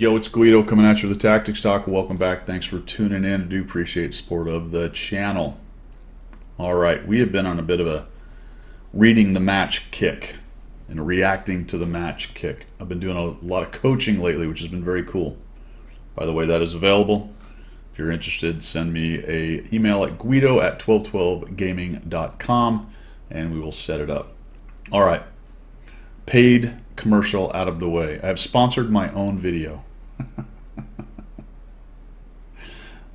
Yo, it's Guido coming at you with the Tactics Talk. Welcome back. Thanks for tuning in. I do appreciate support of the channel. All right, we have been on a bit of a reading the match kick and reacting to the match kick. I've been doing a lot of coaching lately, which has been very cool. By the way, that is available. If you're interested, send me an email at guido@1212gaming.com and we will set it up. All right, paid commercial out of the way. I have sponsored my own video.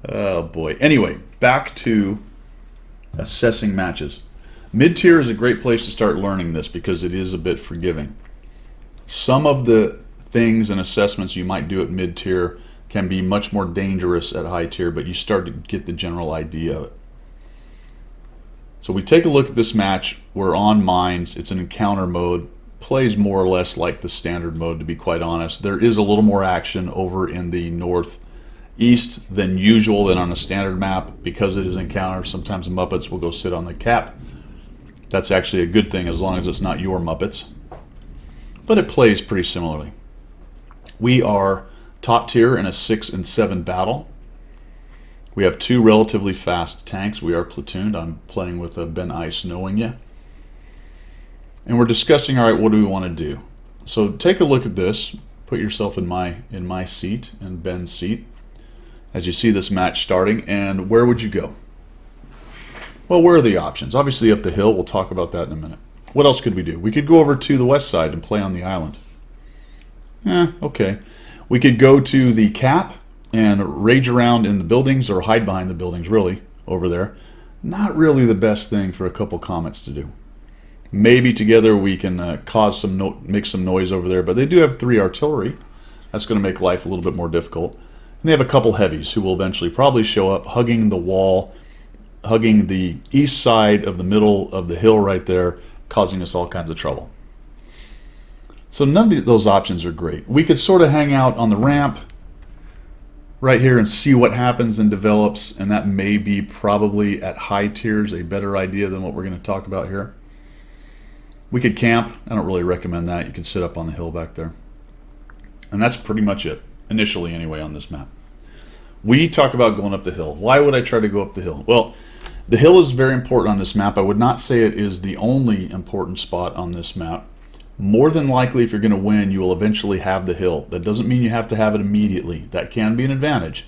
Oh boy. Anyway, back to assessing matches. Mid-tier is a great place to start learning this because it is a bit forgiving. Some of the things and assessments you might do at mid-tier can be much more dangerous at high tier, but you start to get the general idea of it. So we take a look at this match. We're on mines. It's an encounter mode. Plays more or less like the standard mode, to be quite honest. There is a little more action over in the northeast than usual than on a standard map because it is encounter. Sometimes the Muppets will go sit on the cap. That's actually a good thing as long as it's not your Muppets. But it plays pretty similarly. We are top tier in a 6 and 7 battle. We have two relatively fast tanks. We are platooned. I'm playing with Ben Ice knowing ya. And we're discussing, all right, what do we want to do? So take a look at this. Put yourself in my seat, in Ben's seat, as you see this match starting. And where would you go? Well, where are the options? Obviously up the hill. We'll talk about that in a minute. What else could we do? We could go over to the west side and play on the island. Okay. We could go to the cap and rage around in the buildings or hide behind the buildings, really, over there. Not really the best thing for a couple comets to do. Maybe together we can make some noise over there, but they do have 3 artillery. That's going to make life a little bit more difficult. And they have a couple heavies who will eventually probably show up, hugging the wall, hugging the east side of the middle of the hill right there, causing us all kinds of trouble. So none of those options are great. We could sort of hang out on the ramp right here and see what happens and develops, and that may be probably at high tiers a better idea than what we're going to talk about here. We could camp. I don't really recommend that. You can sit up on the hill back there. And that's pretty much it, initially anyway, on this map. We talk about going up the hill. Why would I try to go up the hill? Well, the hill is very important on this map. I would not say it is the only important spot on this map. More than likely, if you're going to win, you will eventually have the hill. That doesn't mean you have to have it immediately. That can be an advantage.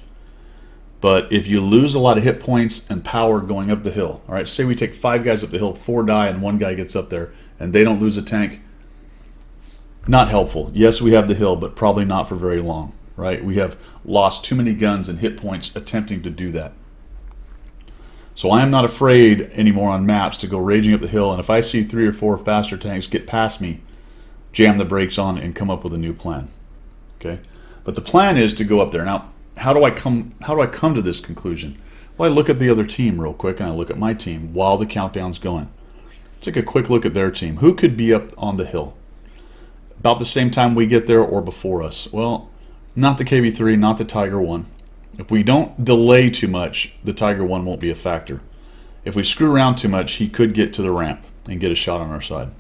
But if you lose a lot of hit points and power going up the hill, all right, say we take 5 guys up the hill, 4 die, and 1 guy gets up there, and they don't lose a tank, not helpful. Yes, we have the hill, but probably not for very long, right? We have lost too many guns and hit points attempting to do that. So I am not afraid anymore on maps to go raging up the hill, and if I see 3 or 4 faster tanks get past me, jam the brakes on and come up with a new plan. Okay? But the plan is to go up there. Now, how do I come to this conclusion? Well, I look at the other team real quick, and I look at my team while the countdown's going. Take a quick look at their team. Who could be up on the hill? About the same time we get there or before us? Well, not the KV-3, not the Tiger 1. If we don't delay too much, the Tiger 1 won't be a factor. If we screw around too much, he could get to the ramp and get a shot on our side.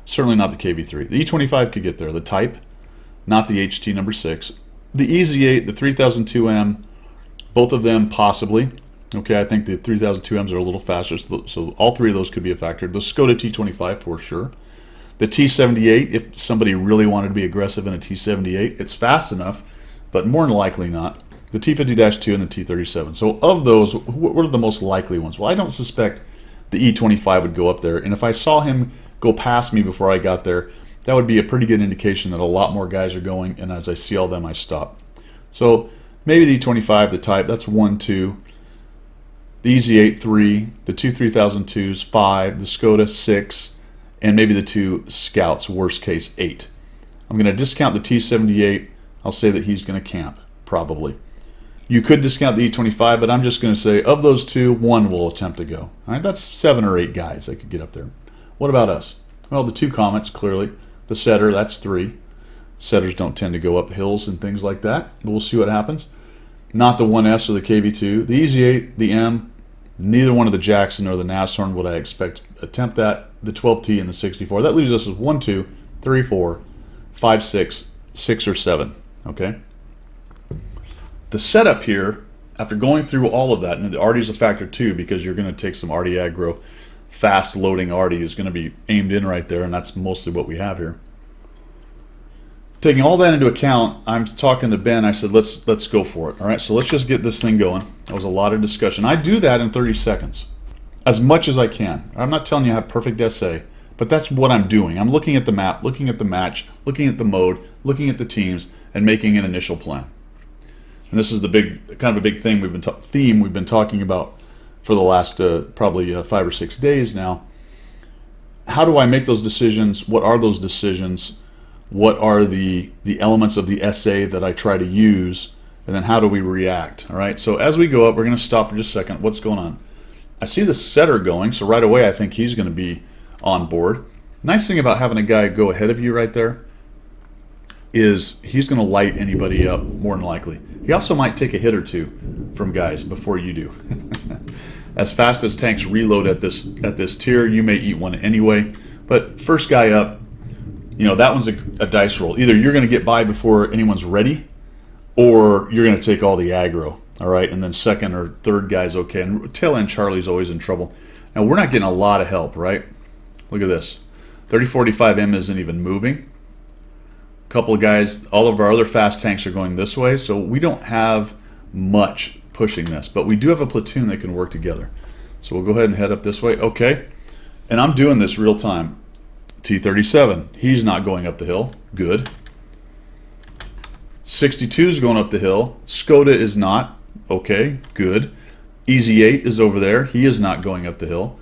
Certainly not the KV-3. The E-25 could get there. The Type, not the HT number 6. The EZ-8, the 3002M, both of them possibly. Okay, I think the 3002Ms are a little faster, so all 3 of those could be a factor. The Skoda T-25 for sure. The T-78, if somebody really wanted to be aggressive in a T-78, it's fast enough, but more than likely not. The T-50-2 and the T-37. So of those, what are the most likely ones? Well, I don't suspect the E-25 would go up there, and if I saw him go past me before I got there, that would be a pretty good indication that a lot more guys are going, and as I see all of them, I stop. So maybe the E-25, the Type, that's 1, 2. The EZ-8, 3. The 2 3002s, 5. The Skoda, 6. And maybe the 2 Scouts, worst case, 8. I'm going to discount the T-78. I'll say that he's going to camp, probably. You could discount the E-25, but I'm just going to say of those 2, 1 will attempt to go. All right, that's 7 or 8 guys that could get up there. What about us? Well, the 2 Comets, clearly. The Setter, that's 3. Setters don't tend to go up hills and things like that, but we'll see what happens. Not the 1S or the KV-2. The EZ-8, the M, neither one of the Jackson or the Nashorn would I expect attempt that. The 12T and the 64. That leaves us with 1, 2, 3, 4, 5, 6, 6 or 7. Okay? the setup here, after going through all of that, and the arty is a factor too, because you're going to take some arty aggro. Fast loading arty is going to be aimed in right there, and that's mostly what we have here. Taking all that into account, I'm talking to Ben. I said, let's go for it. All right, so let's just get this thing going. That was a lot of discussion. I do that in 30 seconds, as much as I can. I'm not telling you I have perfect essay, but that's what I'm doing. I'm looking at the map, looking at the match, looking at the mode, looking at the teams, and making an initial plan. And this is the kind of a big thing we've been talking about for the last probably 5 or 6 days now. How do I make those decisions? What are those decisions? What are the elements of the essay that I try to use? And then how do we react? All right, so as we go up, we're going to stop for just a second. What's going on? I see the setter going, so right away I think he's going to be on board. Nice thing about having a guy go ahead of you right there is he's going to light anybody up more than likely. He also might take a hit or two from guys before you do. As fast as tanks reload at this tier, you may eat one anyway. But first guy up, that one's a dice roll. Either you're going to get by before anyone's ready, or you're going to take all the aggro. All right, and then second or third guy's okay. And tail end Charlie's always in trouble. Now we're not getting a lot of help, right? Look at this. 3045M isn't even moving. A couple of guys, all of our other fast tanks are going this way, so we don't have much pushing this, but we do have a platoon that can work together. So we'll go ahead and head up this way. Okay, and I'm doing this real time. T-37, he's not going up the hill. Good. 62 is going up the hill. Skoda is not. Okay, good. Easy 8 is over there. He is not going up the hill.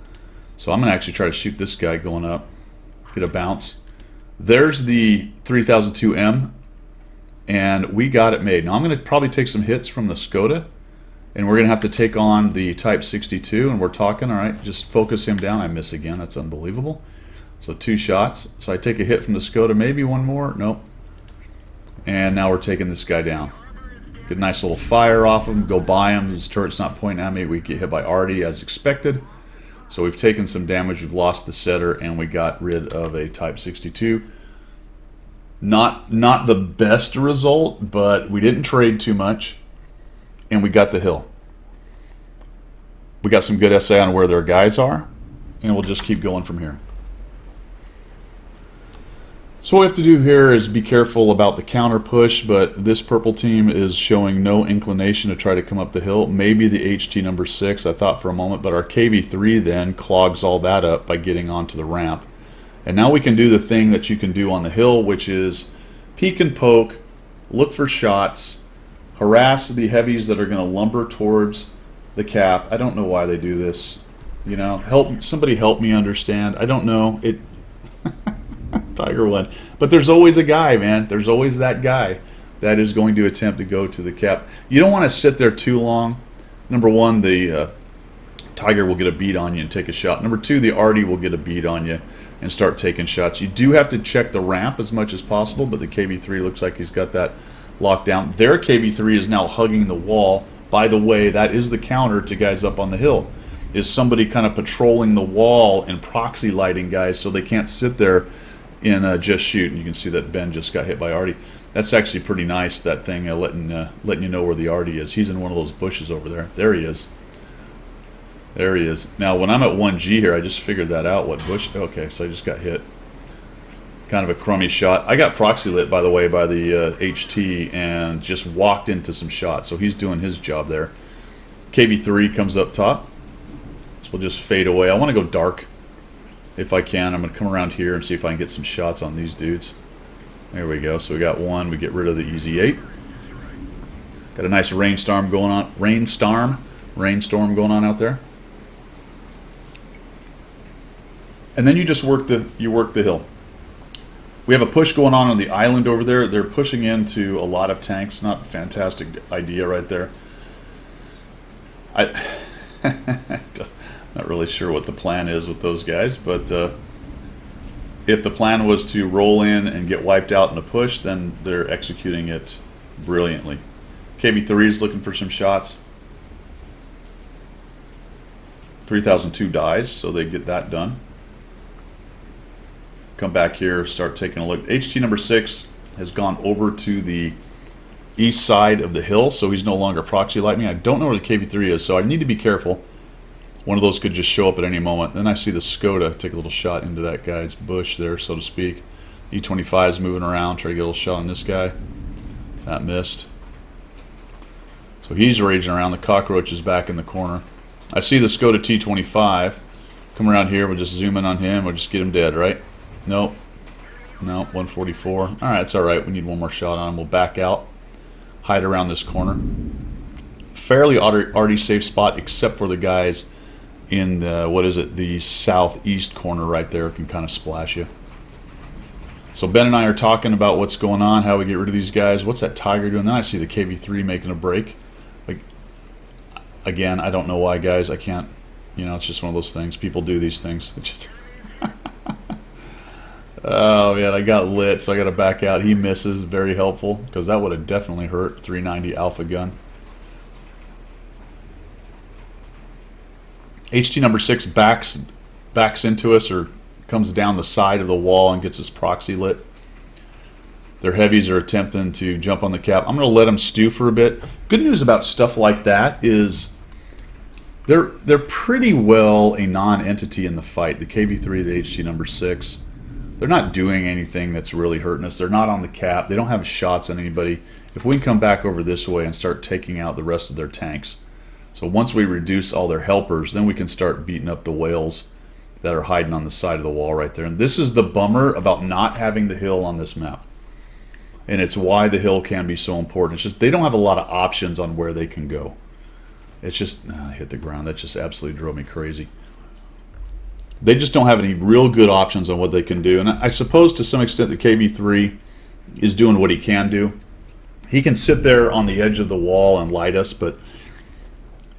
So I'm going to actually try to shoot this guy going up. Get a bounce. There's the 3002M, and we got it made. Now I'm going to probably take some hits from the Skoda, and we're going to have to take on the Type 62, and we're talking. All right, just focus him down. I miss again. That's unbelievable. So 2 shots. So I take a hit from the Skoda, maybe one more. Nope. And now we're taking this guy down. Get a nice little fire off him. Go by him. His turret's not pointing at me. We get hit by arty as expected. So we've taken some damage. We've lost the setter, and we got rid of a Type 62. Not the best result, but we didn't trade too much, and we got the hill. We got some good SA on where their guys are, and we'll just keep going from here. So what we have to do here is be careful about the counter push, but this purple team is showing no inclination to try to come up the hill. Maybe the HT number 6, I thought for a moment, but our KV3 then clogs all that up by getting onto the ramp. And now we can do the thing that you can do on the hill, which is peek and poke, look for shots, harass the heavies that are going to lumber towards the cap. I don't know why they do this. Somebody help me understand. I don't know. Tiger one. But there's always a guy, man. There's always that guy that is going to attempt to go to the cap. You don't want to sit there too long. Number one, the Tiger will get a beat on you and take a shot. Number two, the arty will get a beat on you and start taking shots. You do have to check the ramp as much as possible, but the KV3 looks like he's got that locked down. Their KV3 is now hugging the wall. By the way, that is the counter to guys up on the hill. Is somebody kind of patrolling the wall and proxy lighting guys so they can't sit there and just shoot. And you can see that Ben just got hit by arty. That's actually pretty nice, that thing letting you know where the arty is. He's in one of those bushes over there. There he is. There he is. Now, when I'm at 1G here, I just figured that out. What bush? Okay, so I just got hit. Kind of a crummy shot. I got proxy lit, by the way, by the HT and just walked into some shots. So he's doing his job there. KV3 comes up top. So we'll just fade away. I want to go dark if I can. I'm going to come around here and see if I can get some shots on these dudes. There we go. So we got one. We get rid of the Easy 8. Got a nice rainstorm going on. Rainstorm going on out there. And then you just work the hill. We have a push going on the island over there. They're pushing into a lot of tanks. Not a fantastic idea right there. Not really sure what the plan is with those guys, but if the plan was to roll in and get wiped out in a push, then they're executing it brilliantly. KV3 is looking for some shots. 3002 dies, so they get that done. Come back here, start taking a look. HT number 6 has gone over to the east side of the hill, so he's no longer proxy light me. I don't know where the KV-3 is, so I need to be careful. One of those could just show up at any moment. Then I see the Skoda take a little shot into that guy's bush there, so to speak. E25 is moving around, try to get a little shot on this guy. That missed. So he's raging around. The cockroach is back in the corner. I see the Skoda T25. Come around here, we'll just zoom in on him. We'll just get him dead, right? Nope. No, 144. All right, it's all right. We need one more shot on him. We'll back out. Hide around this corner. Fairly already safe spot, except for the guys in the, what is it, the southeast corner right there can kind of splash you. So Ben and I are talking about what's going on, how we get rid of these guys. What's that Tiger doing? Then I see the KV-3 making a break. Like, again, I don't know why, guys. I can't, you know, it's just one of those things. People do these things. It's just oh, man, I got lit, so I got to back out. He misses. Very helpful, because that would have definitely hurt. 390 Alpha gun. HT number 6 backs into us, or comes down the side of the wall and gets his proxy lit. Their heavies are attempting to jump on the cap. I'm going to let them stew for a bit. Good news about stuff like that is they're pretty well a non-entity in the fight. The KV-3, the HT number 6, they're not doing anything that's really hurting us. They're not on the cap. They don't have shots on anybody. If we can come back over this way and start taking out the rest of their tanks. So once we reduce all their helpers, then we can start beating up the whales that are hiding on the side of the wall right there. And this is the bummer about not having the hill on this map. And it's why the hill can be so important. It's just they don't have a lot of options on where they can go. It's just, I hit the ground. That just absolutely drove me crazy. They just don't have any real good options on what they can do. And I suppose to some extent the KV-3 is doing what he can do. He can sit there on the edge of the wall and light us, but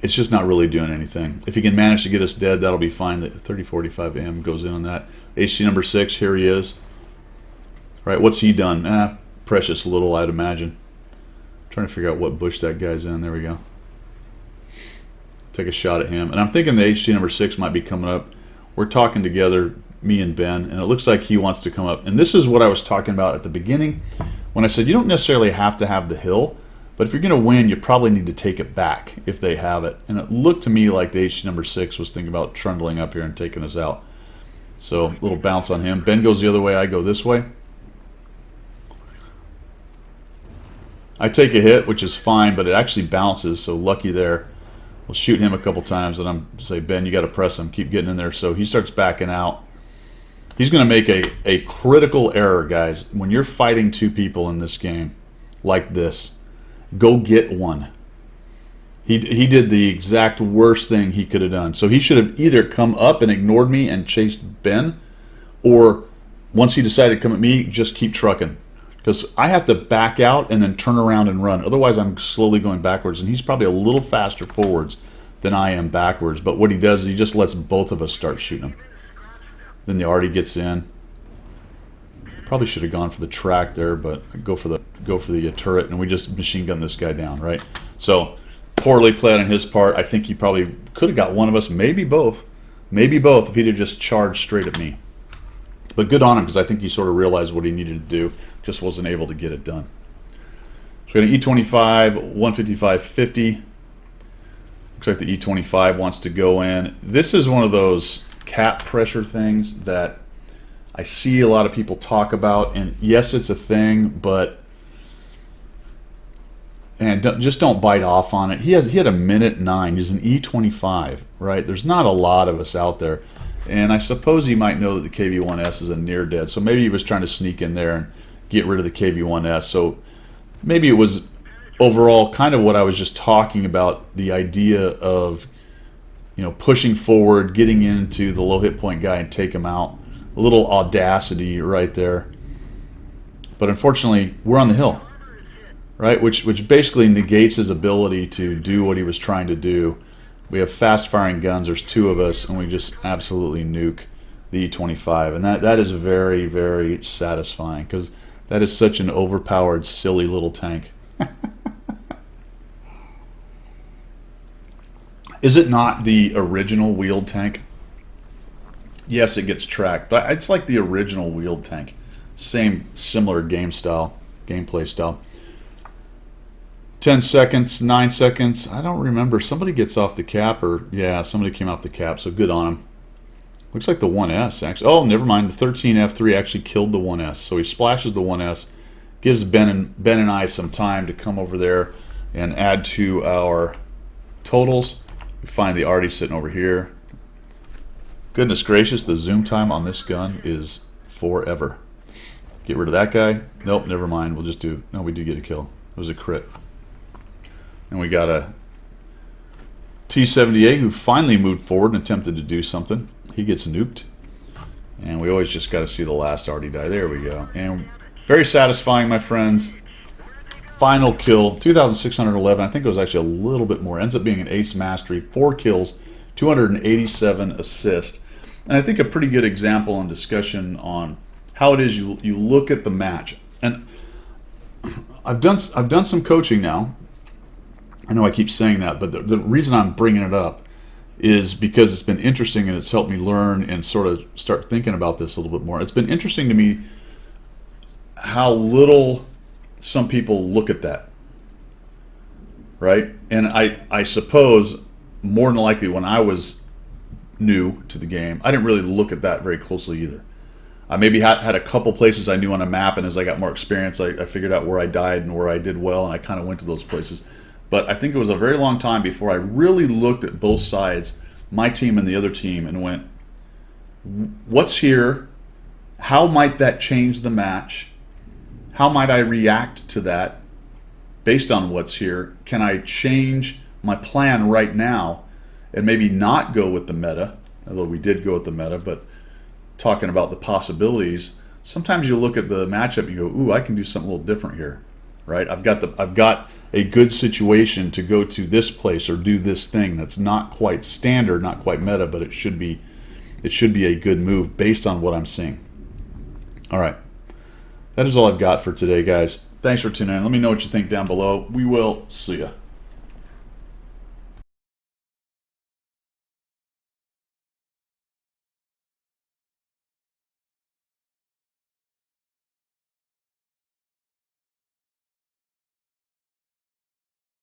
it's just not really doing anything. If he can manage to get us dead, that'll be fine. The 3045M goes in on that. HC number 6, here he is. Right, what's he done? Precious little, I'd imagine. Trying to figure out what bush that guy's in. There we go. Take a shot at him. And I'm thinking the HC number 6 might be coming up. We're talking together, me and Ben, and it looks like he wants to come up. And this is what I was talking about at the beginning when I said you don't necessarily have to have the hill, but if you're going to win, you probably need to take it back if they have it. And it looked to me like the HC number 6 was thinking about trundling up here and taking us out. So a little bounce on him. Ben goes the other way, I go this way. I take a hit, which is fine, but it actually bounces, so lucky there. We'll shoot him a couple times, and I'm say, Ben, you got to press him. Keep getting in there. So he starts backing out. He's going to make a critical error, guys. When you're fighting two people in this game like this, go get one. He did the exact worst thing he could have done. So he should have either come up and ignored me and chased Ben, or once he decided to come at me, just keep trucking. Because I have to back out and then turn around and run. Otherwise, I'm slowly going backwards. And he's probably a little faster forwards than I am backwards. But what he does is he just lets both of us start shooting him. Then the Artie gets in. Probably should have gone for the track there, but go for the turret, and we just machine gun this guy down, right? So poorly played on his part. I think he probably could have got one of us, maybe both. Maybe both if he'd have just charged straight at me. But good on him, because I think he sort of realized what he needed to do, just wasn't able to get it done. So we got an E25, 155, 50. Looks like the E25 wants to go in. This is one of those cap pressure things that I see a lot of people talk about, and yes, it's a thing, but just don't bite off on it. He had a minute 9. He's an E25, right? There's not a lot of us out there. And I suppose he might know that the KV-1S is a near dead. So maybe he was trying to sneak in there and get rid of the KV-1S. So maybe it was overall kind of what I was just talking about, the idea of, you know, pushing forward, getting into the low hit point guy and take him out. A little audacity right there. But unfortunately, we're on the hill, right? Which basically negates his ability to do what he was trying to do. We have fast-firing guns. There's 2 of us, and we just absolutely nuke the E25. And that is very, very satisfying, because that is such an overpowered, silly little tank. Is it not the original wheeled tank? Yes, it gets tracked, but it's like the original wheeled tank. Similar game style, gameplay style. 10 seconds, 9 seconds. I don't remember. Somebody gets off the cap, or yeah, somebody came off the cap, so good on him. Looks like the 1S actually. Oh, never mind. The 13F3 actually killed the 1S. So he splashes the 1S, gives Ben and I some time to come over there and add to our totals. We find the Artie sitting over here. Goodness gracious, the zoom time on this gun is forever. Get rid of that guy. Nope, never mind. We'll just do. No, we did get a kill. It was a crit. And we got a T-78 who finally moved forward and attempted to do something. He gets nuked. And we always just got to see the last Artie die. There we go. And very satisfying, my friends. Final kill, 2,611. I think it was actually a little bit more. Ends up being an ace mastery. 4 kills, 287 assists. And I think a pretty good example and discussion on how it is you look at the match. And I've done some coaching now. I know I keep saying that, but the reason I'm bringing it up is because it's been interesting and it's helped me learn and sort of start thinking about this a little bit more. It's been interesting to me how little some people look at that, right? And I suppose more than likely when I was new to the game, I didn't really look at that very closely either. I maybe had a couple places I knew on a map, and as I got more experience, I figured out where I died and where I did well, and I kind of went to those places. But I think it was a very long time before I really looked at both sides, my team and the other team, and went, what's here? How might that change the match? How might I react to that based on what's here? Can I change my plan right now and maybe not go with the meta? Although we did go with the meta, but talking about the possibilities, sometimes you look at the matchup and you go, ooh, I can do something a little different here, right? I've got a good situation to go to this place or do this thing that's not quite standard, not quite meta, but it should be a good move based on what I'm seeing. All right. That is all I've got for today, guys. Thanks for tuning in. Let me know what you think down below. We will see ya.